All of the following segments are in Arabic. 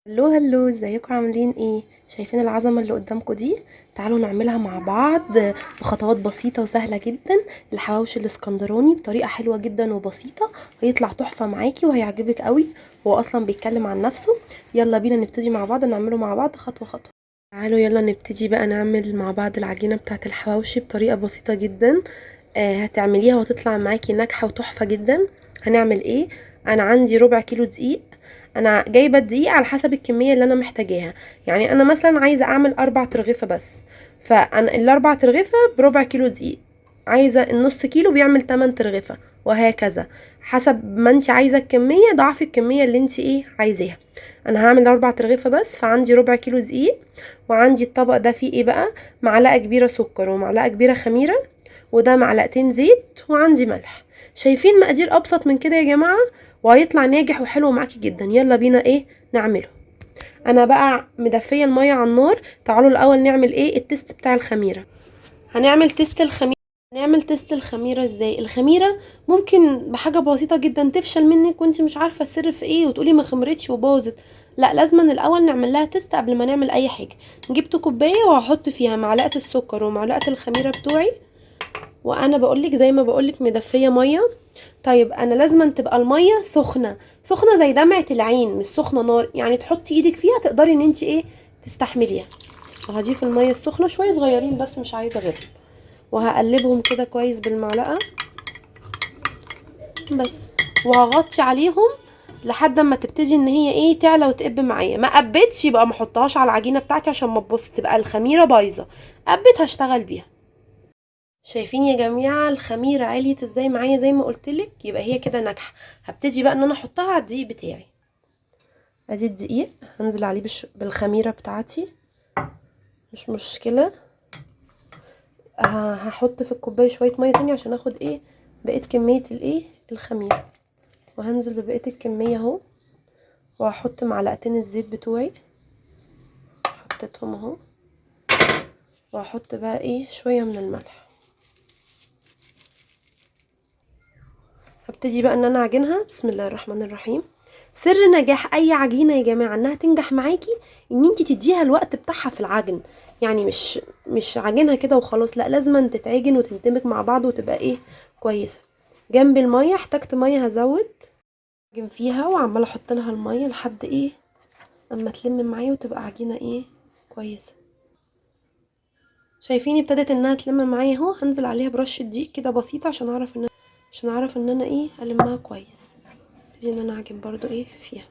هلو هلو، ازيكم عاملين ايه؟ شايفين العظمه اللي قدامكم دي؟ تعالوا نعملها مع بعض بخطوات بسيطه وسهله جدا. الحواوشي الاسكندراني بطريقه حلوه جدا وبسيطه، هيطلع تحفه معاكي وهيعجبك قوي. هو اصلا بيتكلم عن نفسه. يلا بينا نبتدي مع بعض نعمله مع بعض خطوه خطوه. تعالوا يلا نبتدي بقى نعمل مع بعض العجينه بتاعه الحواوشي بطريقه بسيطه جدا. هتعمليها وتطلع معاكي ناجحه وتحفه جدا. هنعمل ايه؟ انا عندي ربع كيلو دقيق. انا جايبه الدقيق على حسب الكميه اللي انا محتاجاها. يعني انا مثلا عايزه اعمل 4 ترغيفه بس، فانا ال4 ترغيفه بربع كيلو دقيق. عايزه النص كيلو بيعمل 8 ترغيفه، وهكذا حسب ما انت عايزه الكميه ضعفي الكميه اللي انت عايزاها. انا هعمل 4 ترغيفه بس، فعندي ربع كيلو دقيق. وعندي الطبق ده فيه ايه بقى؟ معلقه كبيره سكر ومعلقه كبيره خميره، وده معلقتين زيت، وعندي ملح. شايفين مقادير ابسط من كده يا جماعه؟ وهيطلع ناجح وحلو معاكي جدا. يلا بينا نعمله. انا بقى مدفيه الميه على النار. تعالوا الاول نعمل التست بتاع الخميره. هنعمل تيست الخميره. نعمل تيست الخميره ازاي؟ الخميره ممكن بحاجه بسيطه جدا تفشل منك وانت مش عارفه السر في ايه، وتقولي ما خمرتش وباظت. لا، لازم الاول نعمل لها تيست قبل ما نعمل اي حاجه. جبت كوبايه وهحط فيها معلقه السكر ومعلقه الخميره بتوعي، وانا بقولك زي ما بقولك مدفيه ميه. طيب انا لازم تبقى الميه سخنه سخنه زي دمعه العين، مش سخنه نار، يعني تحطي ايدك فيها تقدري ان انت تستحمليها. وهضيف الميه السخنه شويه صغيرين بس، مش عايزه غير. وهقلبهم كده كويس بالمعلقه بس. وهغطي عليهم لحد ما تبتدي ان هي تعلى وتقب معايا. ما قبتش يبقى ما احطهاش على العجينه بتاعتي عشان ما تبص تبقى الخميره بايظه. قبت هشتغل بيها. شايفين يا جماعه الخميره عليت ازاي معايا؟ زي ما قلتلك يبقى هي كده ناجحه. هبتدي بقى ان انا احطها على الدقيق بتاعي. ادي الدقيق هنزل عليه بالخميره بتاعتي، مش مشكله. هحط في الكوبايه شويه ميه تاني عشان اخد بقيت كميه الخميره. وهنزل ببقيه الكميه اهو. وهحط معلقتين الزيت بتوعي، حطيتهم اهو. وهحط بقى شويه من الملح. هبتدي بقى ان انا اعجنها. بسم الله الرحمن الرحيم. سر نجاح اي عجينه يا جماعه انها تنجح معاكي ان انت تديها الوقت بتاعها في العجن. يعني مش عجينها كده وخلاص، لا، لازم تتعجن وتندمج مع بعض وتبقى كويسه. جنب الميه احتجت ميه هزود اعجن فيها، وعماله احط لها الميه لحد اما تلم معايا وتبقى عجينه كويسه. شايفين ابتدت انها تلم معايا اهو. هنزل عليها برشه دقيق كده بسيطه عشان اعرف ان انا المها كويس. ابتدي ان انا اعجن برضو فيها.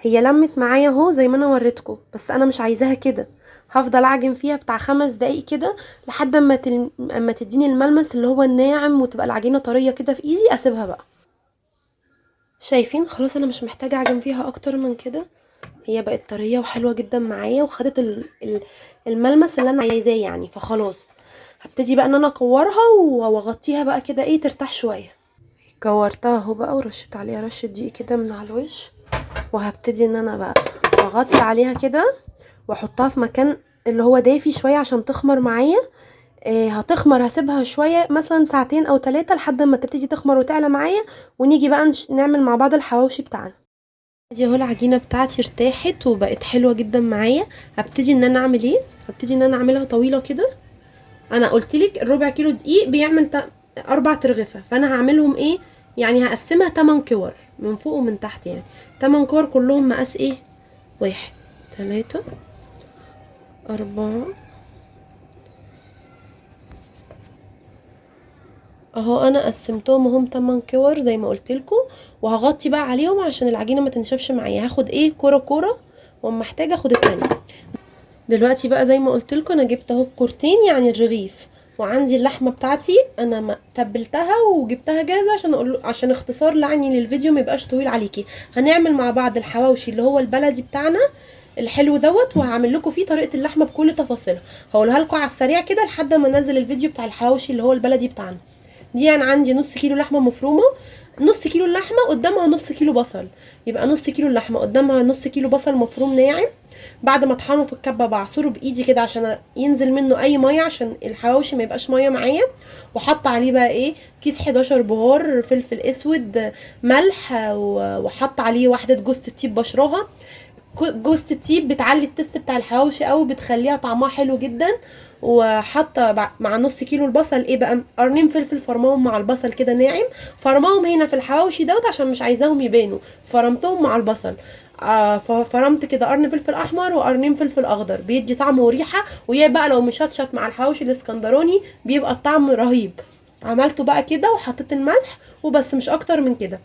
هي لمت معايا اهو زي ما انا وريتكم، بس انا مش عايزاها كده. هفضل اعجن فيها بتاع 5 دقايق كده لحد اما تديني الملمس اللي هو الناعم، وتبقى العجينه طريه كده في ايدي. اسيبها بقى. شايفين؟ خلاص انا مش محتاجه اعجن فيها اكتر من كده. هي بقت طريه وحلوه جدا معايا، وخدت الملمس اللي انا عايزاه يعني. فخلاص هبتدي بقى ان انا اكورها واغطيها بقى كده ترتاح شويه. كورتها اهو بقى، ورشت عليها رشه دقيق كده من على الوش. وهبتدي ان انا بقى اغطي عليها كده واحطها في مكان اللي هو دافي شويه عشان تخمر معايا. هتخمر. هسيبها شويه مثلا ساعتين او 3 لحد ما تبتدي تخمر وتعلى معايا. ونيجي بقى نعمل مع بعض الحواوشي بتاعنا. ادي اهو العجينه بتاعتي ارتاحت وبقت حلوه جدا معايا. هبتدي ان انا اعمل هبتدي ان انا اعملها طويله كده. انا قلتلك الربع كيلو دقيق بيعمل 4 ترغفه، فانا هعملهم يعني هقسمها 8 كور من فوق ومن تحت. يعني 8 كور كلهم مقاس 1 3 4 اهو. انا قسمتهم اهم 8 كور زي ما قلتلكوا. وهغطي بقى عليهم عشان العجينه ما تنشفش معايا. هاخد كوره كوره، واما محتاجه اخد التانية. دلوقتي بقى زي ما قلتلكوا انا جبت اهو الكورتين يعني الرغيف. وعندي اللحمه بتاعتي انا تبلتها وجبتها جاهزه عشان اختصار يعني للفيديو ما يبقاش طويل عليكي. هنعمل مع بعض الحواوشي اللي هو البلدي بتاعنا الحلو دوت، وهعمل لكم فيه طريقه اللحمه بكل تفاصيلها. هقولها لكم على السريع كده لحد ما انزل الفيديو بتاع الحواوشي اللي هو البلدي بتاعنا. دي انا عندي نص كيلو لحمه مفرومه. نص كيلو اللحمه قدامها نص كيلو بصل. يبقى نص كيلو اللحمه قدامها نص كيلو بصل مفروم ناعم. بعد ما اطحنه في الكبه بعصره بايدي كده عشان ينزل منه اي ميه، عشان الحواوشي ما يبقاش ميه معايا. وحط عليه بقى كيس 11 بهار فلفل اسود، ملح، وحط عليه واحده جوز الطيب بشرها. جوزة الطيب بتعلي التست بتاع الحواوشي قوي، بتخليها طعمها حلو جدا. وحاطه مع نص كيلو البصل ايه بقى، قرنين فلفل فرماهم مع البصل كده ناعم، فرماهم هنا في الحواوشي دوت عشان مش عايزاهم يبانوا، فرمتهم مع البصل. فرمت كده قرن فلفل احمر وقرنين فلفل اخضر، بيدي طعم وريحه، ويا بقى لو مشطشط مع الحواوشي الاسكندراني بيبقى الطعم رهيب. عملته بقى كده وحطيت الملح وبس، مش اكتر من كده.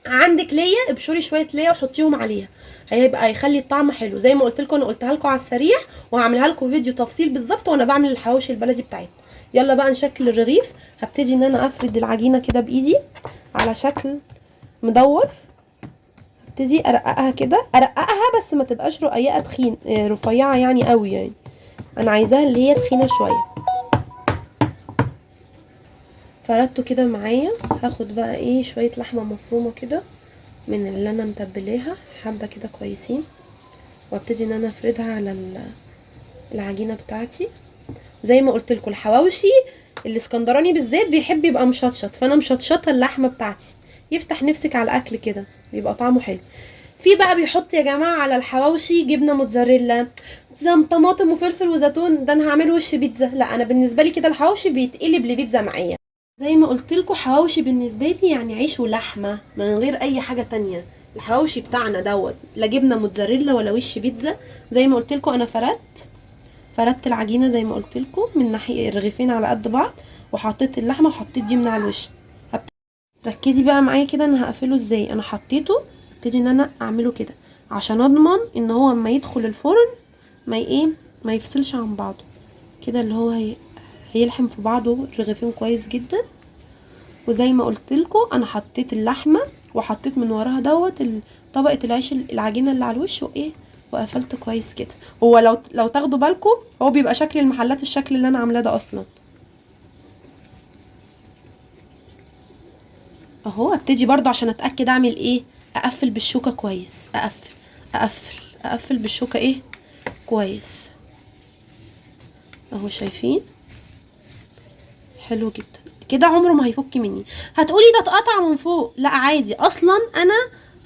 عندك ليا، ابشري شويه ليا وحطيهم عليها، هيخلي الطعم حلو. زي ما قلت لكم، انا قلتها لكم على السريع، وهعملها لكم فيديو تفصيل بالظبط وانا بعمل الحواوشي البلدي بتاعتنا. يلا بقى نشكل الرغيف. هبتدي ان انا افرد العجينه كده بايدي على شكل مدور. ابتدي ارققها كده، ارققها بس ما تبقاش رقيقه تخين رفيعه يعني قوي يعني، انا عايزاها اللي هي تخينه شويه. فردته كده معايا. هاخد بقى ايه شويه لحمه مفرومه كده من اللي انا متبلاها حبه كده كويسين، وابتدي ان انا افردها على العجينه بتاعتي. زي ما قلت لكم الحواوشي الاسكندراني بالذات بيحب يبقى مشطشط، فانا مشطشطه اللحمه بتاعتي، يفتح نفسك على الاكل كده، بيبقى طعمه حلو. في بقى بيحط يا جماعه على الحواوشي جبنه موتزاريلا، طماطم وفلفل وزيتون، ده انا هعمل وش بيتزا. لا، انا بالنسبه لي كده الحواوشي بيتقلب لبيتزا معايا. زي ما قلت لكم حواوشي بالنسبه لي يعني عيش ولحمه من غير اي حاجه تانية. الحواوشي بتاعنا دوت لا جبنه موتزاريلا ولا وش بيتزا. زي ما قلت لكم انا فردت العجينه زي ما قلت لكم من ناحيه الرغيفين على قد بعض، وحطيت اللحمه وحطيت دي من على الوش. ركزي بقى معايا كده انا هقفله ازاي. انا حطيته، ابتدي ان انا اعمله كده عشان اضمن ان هو اما يدخل الفرن ما يفصلش عن بعضه كده، اللي هو هيلحم في بعضه الرغيفين كويس جدا. وزي ما قلت لكم انا حطيت اللحمه وحطيت من وراها دوت طبقه العيش العجينه اللي على الوش وقفلت كويس كده. هو لو تاخدوا بالكم هو بيبقى شكل المحلات الشكل اللي انا عاملاه ده اصلا اهو. ابتدي برضو عشان اتاكد اعمل ايه، اقفل بالشوكه كويس، اقفل بالشوكه ايه كويس اهو. شايفين؟ حلو جدا كده، عمره ما هيفك مني. هتقولي ده اتقطع من فوق، لا عادي، اصلا انا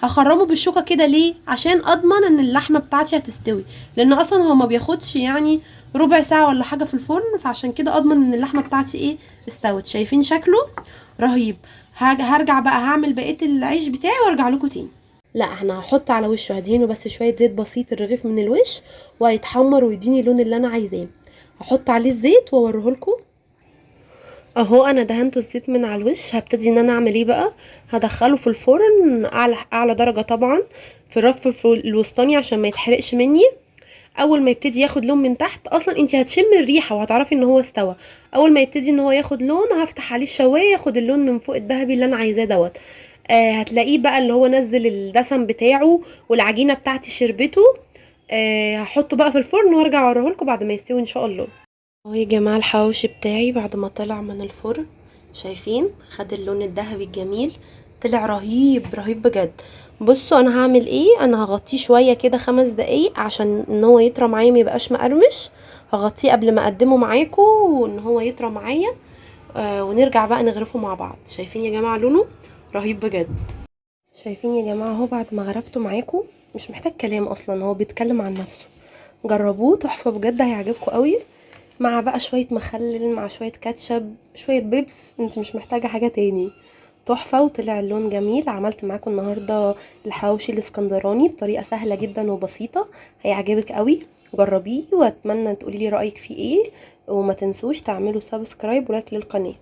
هخرمه بالشوكه كده ليه؟ عشان اضمن ان اللحمه بتاعتي هتستوي، لان اصلا هو ما بياخدش يعني ربع ساعه ولا حاجه في الفرن، فعشان كده اضمن ان اللحمه بتاعتي ايه استوت. شايفين شكله رهيب؟ هرجع بقى هعمل بقيه العيش بتاعي وارجع لكم تاني. لا، انا هحط على وشه، هدهنه بس شويه زيت بسيط الرغيف من الوش، وهيتحمر ويديني اللون اللي انا عايزاه. هحط عليه الزيت واوريه لكم اهو. انا دهنته الزيت من على الوش. هبتدي ان انا اعمل ايه بقى، هدخله في الفرن اعلى درجه طبعا، في الرف الوسطاني عشان ما يتحرقش مني. اول ما يبتدي ياخد لون من تحت، اصلا انت هتشم الريحه وهتعرفي ان هو استوى. اول ما يبتدي ان هو ياخد لون هفتح عليه الشوايه ياخد اللون من فوق الذهبي اللي انا عايزاه دوت. هتلاقيه بقى اللي هو نزل الدسم بتاعه والعجينه بتاعتي شربته. هحطه بقى في الفرن وارجع اوريهولكوا بعد ما يستوي ان شاء الله. اهو يا جماعه الحواوشي بتاعي بعد ما طلع من الفرن، شايفين خد اللون الذهبي الجميل، طلع رهيب رهيب بجد. بصوا انا هعمل ايه، انا هغطيه شويه كده 5 دقايق عشان ان هو يطرى معايا ما يبقاش مقرمش. هغطيه قبل ما اقدمه معاكم وان هو يطرى معايا. ونرجع بقى نغرفه مع بعض. شايفين يا جماعه لونه رهيب بجد؟ شايفين يا جماعه اهو بعد ما غرفته معاكم، مش محتاج كلام اصلا، هو بيتكلم عن نفسه. جربوه تحفه بجد، هيعجبكم قوي. مع بقى شويه مخلل مع شويه كاتشب شويه بيبس، انت مش محتاجه حاجه تاني. تحفه وطلع اللون جميل. عملت معاكم النهارده الحواوشي الاسكندراني بطريقه سهله جدا وبسيطه، هيعجبك قوي. جربيه واتمنى تقولي لي رايك فيه ايه، وما تنسوش تعملوا سبسكرايب ولايك للقناه.